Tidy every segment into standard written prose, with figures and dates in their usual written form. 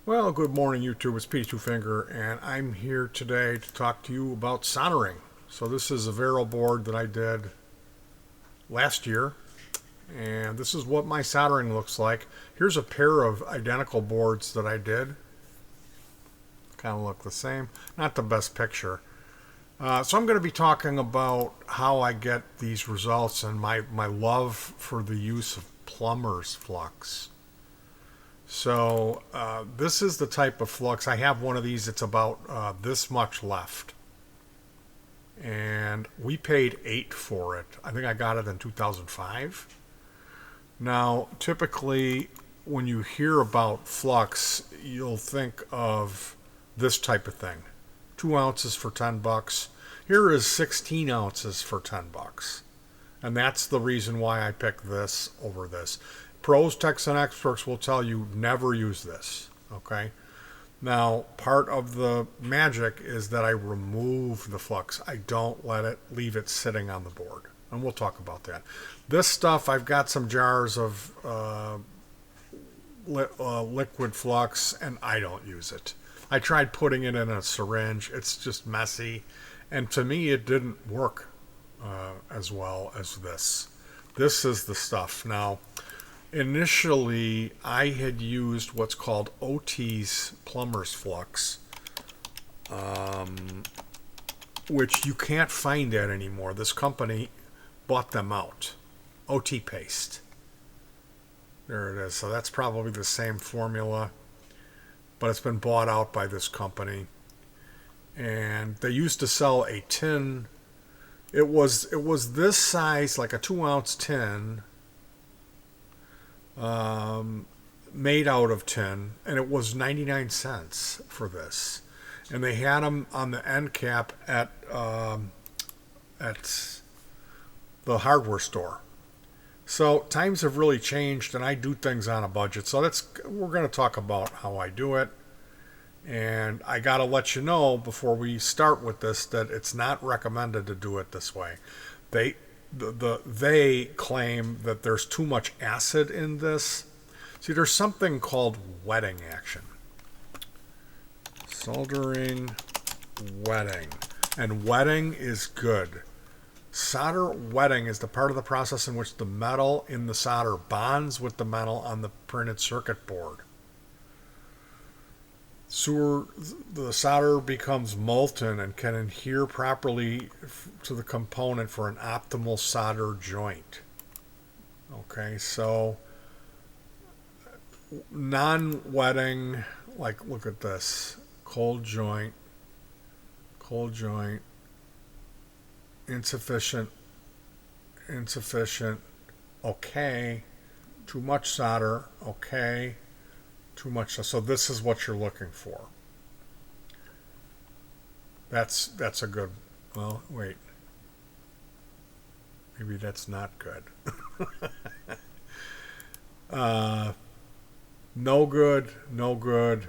Well, good morning, YouTube. It's Petey Two Finger, and I'm here today to talk to you about soldering. So this is a Vero board that I did last year, and this is what my soldering looks like. Here's a pair of identical boards that I did. Kind of look the same. Not the best picture. So I'm going to be talking about how I get these results and my love for the use of Plumbers Flux. So this is the type of flux. I have one of these. It's about this much left. And we paid $8 for it. I think I got it in 2005. Now, typically, when you hear about flux, you'll think of this type of thing. 2 ounces for $10. Here is 16 ounces for $10. And that's the reason why I picked this over this. Pros, techs, and experts will tell you never use this. Okay? Now, part of the magic is that I remove the flux. I don't leave it sitting on the board. And we'll talk about that. This stuff, I've got some jars of liquid flux, and I don't use it. I tried putting it in a syringe. It's just messy. And to me, it didn't work as well as this. This is the stuff. Now, initially, I had used what's called OT's Plumbers Flux, which you can't find that anymore. This company bought them out. OT Paste. There it is. So that's probably the same formula, but it's been bought out by this company. And they used to sell a tin. It was this size, like a 2-ounce tin, made out of tin, and it was 99 cents for this. And they had them on the end cap at the hardware store. So times have really changed, and I do things on a budget. So we're going to talk about how I do it. And I got to let you know before we start with this that it's not recommended to do it this way. They claim that there's too much acid in this. See, there's something called wetting action. Soldering, wetting. And wetting is good. Solder wetting is the part of the process in which the metal in the solder bonds with the metal on the printed circuit board. The solder becomes molten and can adhere properly to the component for an optimal solder joint. Okay, so non-wetting, like look at this, cold joint, insufficient, okay, too much solder, okay, too much. So this is what you're looking for. That's a good. Well, wait. Maybe that's not good. No good. No good.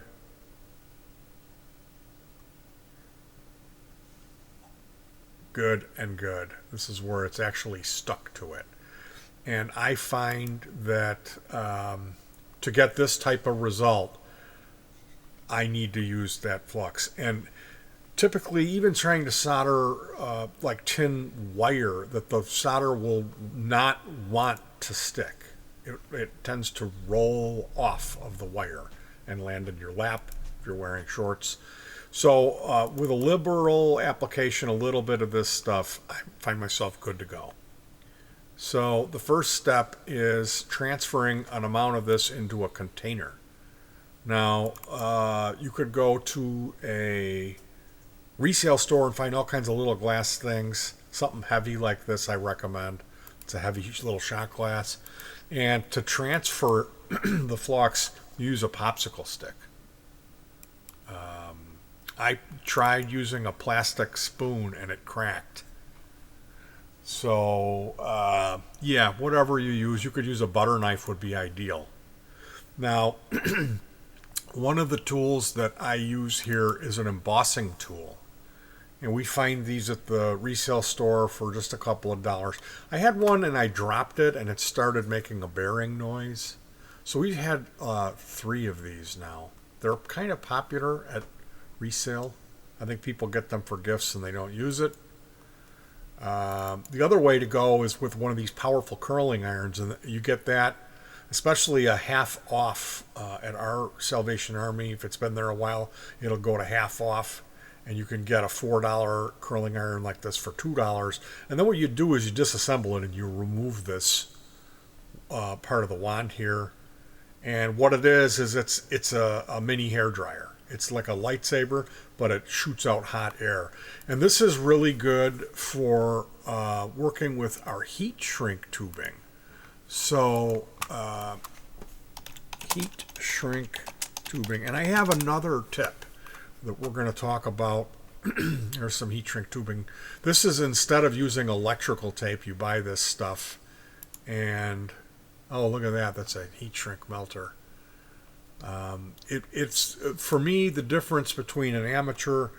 Good and good. This is where it's actually stuck to it. And I find that to get this type of result, I need to use that flux. And typically, even trying to solder like tin wire, that the solder will not want to stick. It tends to roll off of the wire and land in your lap if you're wearing shorts. So with a liberal application, a little bit of this stuff, I find myself good to go. So the first step is transferring an amount of this into a container. Now, you could go to a resale store and find all kinds of little glass things. Something heavy like this I recommend. It's a heavy little shot glass. And to transfer the flux, use a popsicle stick. I tried using a plastic spoon and it cracked. So, yeah, whatever you use. You could use a butter knife would be ideal. Now, one of the tools that I use here is an embossing tool. And we find these at the resale store for just a couple of dollars. I had one and I dropped it and it started making a bearing noise. So we've had 3 of these now. They're kind of popular at resale. I think people get them for gifts and they don't use it. The other way to go is with one of these powerful curling irons, and you get that, especially a half off at our Salvation Army. If it's been there a while, it'll go to half off, and you can get a $4 curling iron like this for $2. And then what you do is you disassemble it and you remove this part of the wand here. And what it is it's a mini hair dryer. It's like a lightsaber, but it shoots out hot air. And this is really good for working with our heat shrink tubing. So, heat shrink tubing. And I have another tip that we're going to talk about. There's some heat shrink tubing. This is, instead of using electrical tape, you buy this stuff. And, oh, look at that. That's a heat shrink melter. It's for me, the difference between an amateur,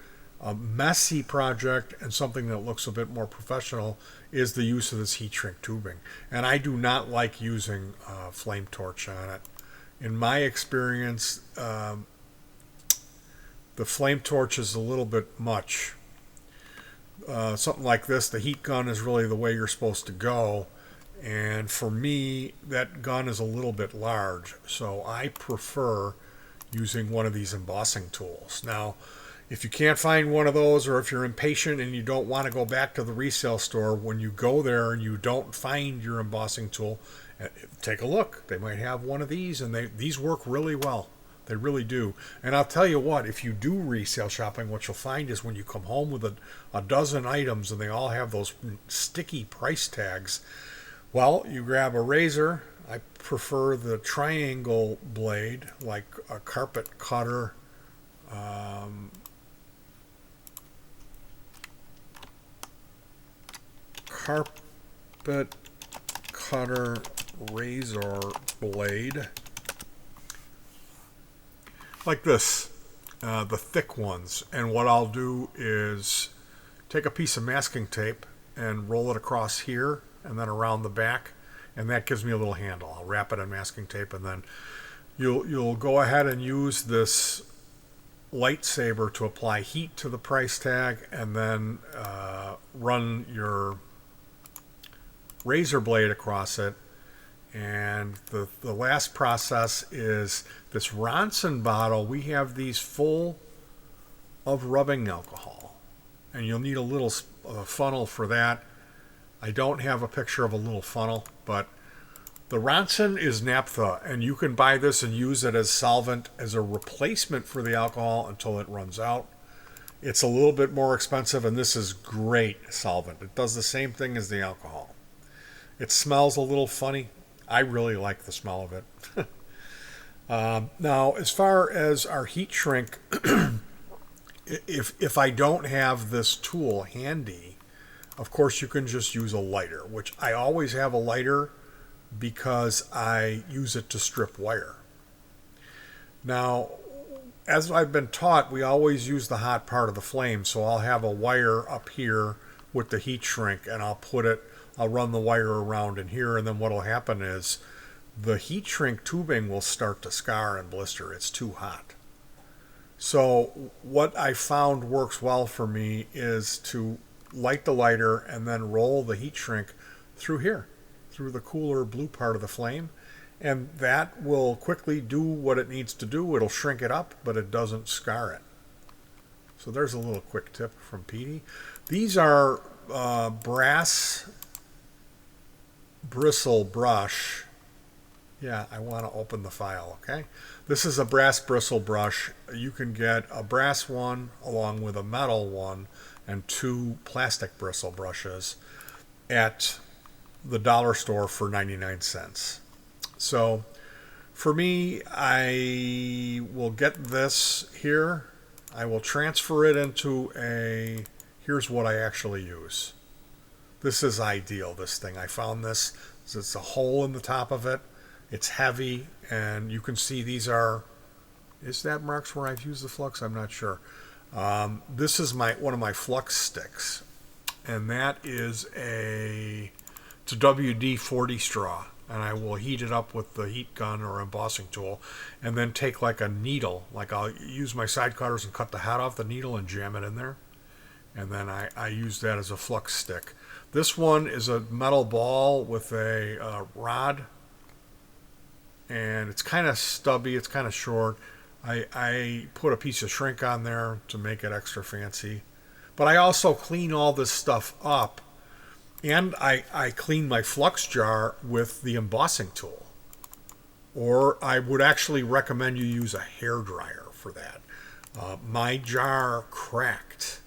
a messy project and something that looks a bit more professional is the use of this heat shrink tubing. And I do not like using flame torch on it. In my experience, the flame torch is a little bit much. Something like this, the heat gun is really the way you're supposed to go. And for me, that gun is a little bit large, so I prefer using one of these embossing tools. Now, if you can't find one of those, or if you're impatient and you don't want to go back to the resale store, when you go there and you don't find your embossing tool, take a look. They might have one of these, and these work really well. They really do. And I'll tell you what, if you do resale shopping, what you'll find is when you come home with a dozen items and they all have those sticky price tags, well, you grab a razor. I prefer the triangle blade, like a carpet cutter. Carpet cutter razor blade. Like this, the thick ones. And what I'll do is take a piece of masking tape and roll it across here and then around the back, and that gives me a little handle. I'll wrap it in masking tape, and then you'll go ahead and use this lightsaber to apply heat to the price tag, and then run your razor blade across it. And the last process is this Ronson bottle. We have these full of rubbing alcohol, and you'll need a little funnel for that. I don't have a picture of a little funnel, but the Ronson is naphtha, and you can buy this and use it as solvent, as a replacement for the alcohol until it runs out. It's a little bit more expensive, and this is great solvent. It does the same thing as the alcohol. It smells a little funny. I really like the smell of it. Now, as far as our heat shrink, if I don't have this tool handy, of course, you can just use a lighter, which I always have a lighter because I use it to strip wire. Now, as I've been taught, we always use the hot part of the flame, so I'll have a wire up here with the heat shrink, and I'll run the wire around in here, and then what'll happen is the heat shrink tubing will start to scar and blister. It's too hot. So what I found works well for me is to light the lighter and then roll the heat shrink through here, through the cooler blue part of the flame, and that will quickly do what it needs to do. It'll shrink it up, but it doesn't scar it. So there's a little quick tip from Petey. These are brass bristle brush. Yeah, I want to open the file, okay? This is a brass bristle brush. You can get a brass one along with a metal one and 2 plastic bristle brushes at the dollar store for 99 cents. So for me, I will get this here. I will transfer it into here's what I actually use. This is ideal, this thing. I found this. It's a hole in the top of it. It's heavy, and you can see these are, is that marks where I've used the Flux? I'm not sure. This is one of my Flux sticks, and that is it's a WD-40 straw. and I will heat it up with the heat gun or embossing tool, and then take like a needle, like I'll use my side cutters and cut the head off the needle and jam it in there, and then I use that as a flux stick. This one is a metal ball with a rod, and it's kind of stubby, it's kind of short. I put a piece of shrink on there to make it extra fancy. But I also clean all this stuff up, and I clean my flux jar with the embossing tool. Or I would actually recommend you use a hair dryer for that. My jar cracked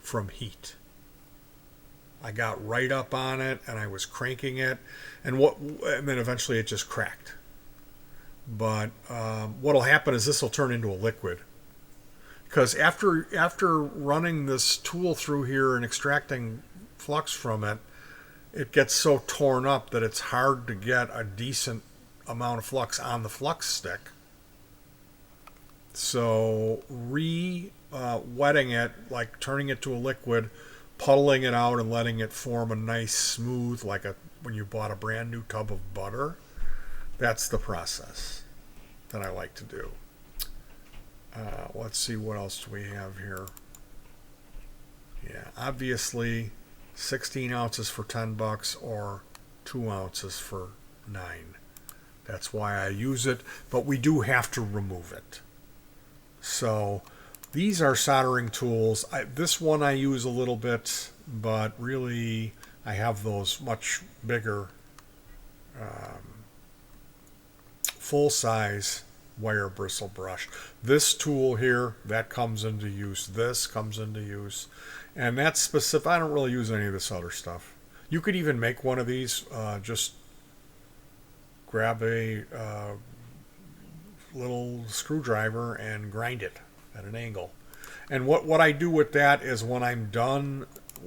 from heat. I got right up on it and I was cranking it, and then eventually it just cracked. But what'll happen is this will turn into a liquid, because after running this tool through here and extracting flux from it, it gets so torn up that it's hard to get a decent amount of flux on the flux stick. So wetting it, like turning it to a liquid, puddling it out and letting it form a nice smooth, like when you bought a brand new tub of butter, that's the process that I like to do. Let's see, what else do we have here? Yeah, obviously 16 ounces for $10 or 2 ounces for $9. That's why I use it, but we do have to remove it. So these are soldering tools. This one I use a little bit, but really I have those much bigger full-size wire bristle brush. This tool here, that comes into use. This comes into use. And that's specific. I don't really use any of this other stuff. You could even make one of these. Just grab a little screwdriver and grind it at an angle. And what I do with that is, when I'm done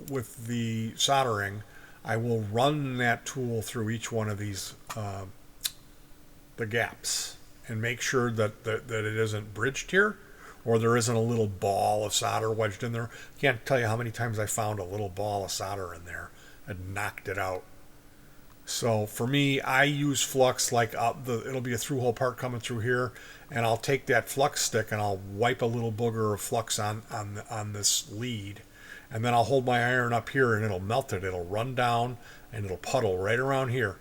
with the soldering, I will run that tool through each one of these the gaps, and make sure that it isn't bridged here, or there isn't a little ball of solder wedged in there. Can't tell you how many times I found a little ball of solder in there and knocked it out. So for me, I use flux, like it'll be a through-hole part coming through here, and I'll take that flux stick and I'll wipe a little booger of flux on this lead, and then I'll hold my iron up here and it'll melt it. It'll run down and it'll puddle right around here.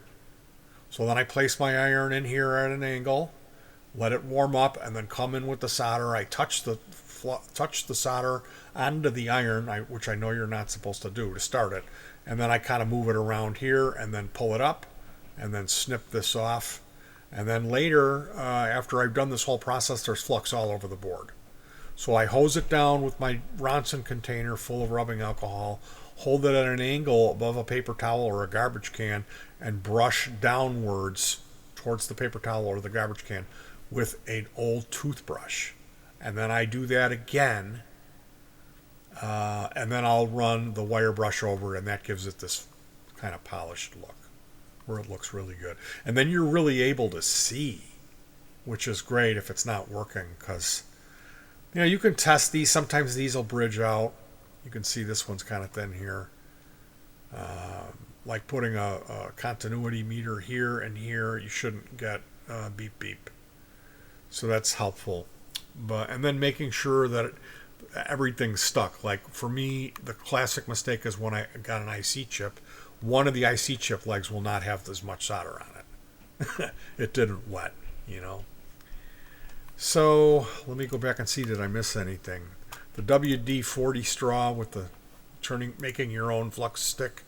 So then I place my iron in here at an angle, let it warm up, and then come in with the solder. I touch the solder onto the iron, which I know you're not supposed to do to start it. And then I kind of move it around here and then pull it up and then snip this off. And then later, after I've done this whole process, there's flux all over the board. So I hose it down with my Ronson container full of rubbing alcohol, hold it at an angle above a paper towel or a garbage can, and brush downwards towards the paper towel or the garbage can with an old toothbrush. And then I do that again, and then I'll run the wire brush over, and that gives it this kind of polished look where it looks really good. And then you're really able to see, which is great if it's not working, because you can test these. Sometimes these will bridge out. You can see this one's kind of thin here. Like putting a continuity meter here and here, you shouldn't get beep beep. So that's helpful. And then making sure that everything's stuck. Like for me, the classic mistake is when I got an IC chip, one of the IC chip legs will not have as much solder on it. It didn't wet, So let me go back and see, did I miss anything? The WD-40 straw with the making your own flux stick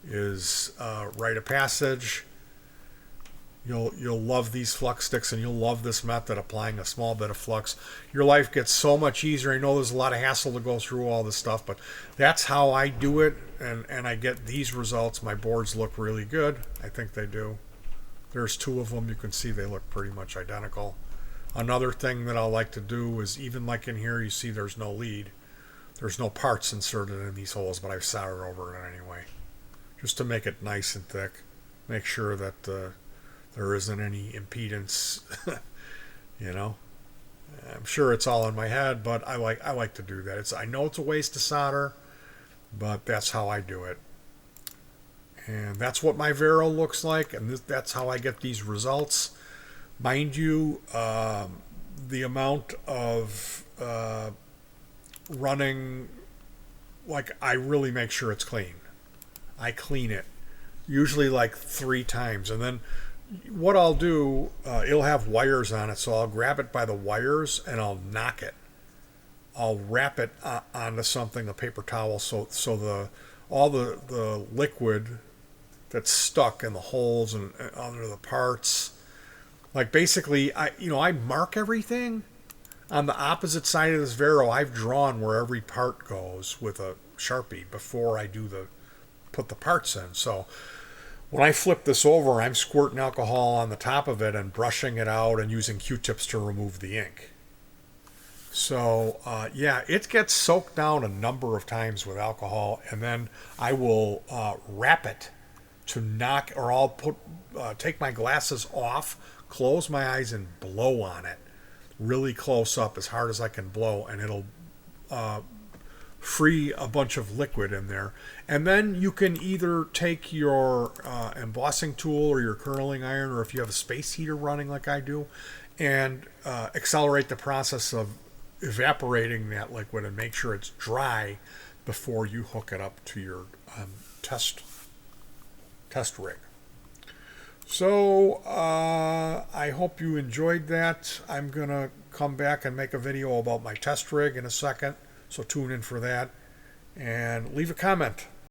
is rite of passage. You'll love these flux sticks, and you'll love this method, applying a small bit of flux. Your life gets so much easier. I know there's a lot of hassle to go through all this stuff, but that's how I do it, and I get these results. My boards look really good. I think they do. There's two of them. You can see they look pretty much identical. Another thing that I like to do is, even like in here, you see there's no lead. There's no parts inserted in these holes, but I've soldered over it anyway, just to make it nice and thick. Make sure that there isn't any impedance. I'm sure it's all in my head, but I like to do that. I know it's a waste of solder, but that's how I do it. And that's what my Vero looks like, and that's how I get these results. Mind you, the amount of running, like, I really make sure it's clean. I clean it usually like 3 times, and then what I'll do, it'll have wires on it, so I'll grab it by the wires and I'll knock it. I'll wrap it onto something, a paper towel, so all the liquid that's stuck in the holes and under the parts. Like, basically, I mark everything on the opposite side of this Vero. I've drawn where every part goes with a Sharpie before I put the parts in. So when I flip this over, I'm squirting alcohol on the top of it and brushing it out and using Q-tips to remove the ink. So, yeah, it gets soaked down a number of times with alcohol, and then I will wrap it to knock, or I'll take my glasses off, close my eyes, and blow on it really close up as hard as I can blow, and it'll free a bunch of liquid in there. And then you can either take your embossing tool or your curling iron, or if you have a space heater running like I do, and accelerate the process of evaporating that liquid and make sure it's dry before you hook it up to your test rig. So I hope you enjoyed that. I'm going to come back and make a video about my test rig in a second, so tune in for that and leave a comment.